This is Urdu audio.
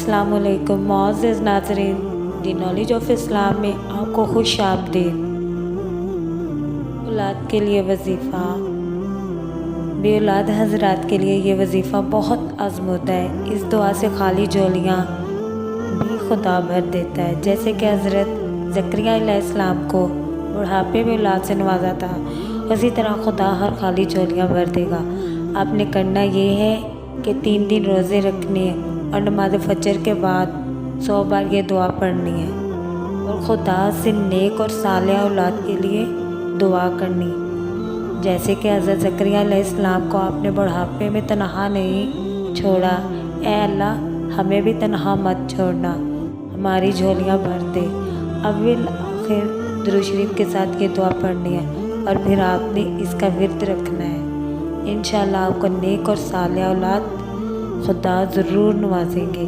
السلام علیکم معزز ناظرین، دی نالج آف اسلام میں آپ کو خوش آمدید۔ اولاد کے لیے وظیفہ، بے اولاد حضرات کے لیے یہ وظیفہ بہت عظم ہوتا ہے۔ اس دعا سے خالی جھولیاں بھی خدا بھر دیتا ہے۔ جیسے کہ حضرت زکریا علیہ السلام کو بڑھاپے میں اولاد سے نوازا تھا، اسی طرح خدا ہر خالی جھولیاں بھر دے گا۔ آپ نے کرنا یہ ہے کہ 3 دن روزے رکھنے اور نماز فجر کے بعد 100 بار یہ دعا پڑھنی ہے اور خدا سے نیک اور صالح اولاد کے لیے دعا کرنی۔ جیسے کہ حضرت زکریا علیہ السلام کو آپ نے بڑھاپے میں تنہا نہیں چھوڑا، اے اللہ ہمیں بھی تنہا مت چھوڑنا، ہماری جھولیاں بھر دے۔ اول آخر درود شریف کے ساتھ یہ دعا پڑھنی ہے اور پھر آپ نے اس کا ورد رکھنا ہے۔ انشاءاللہ آپ کو نیک اور صالح اولاد خدا ضرور نوازیں گے۔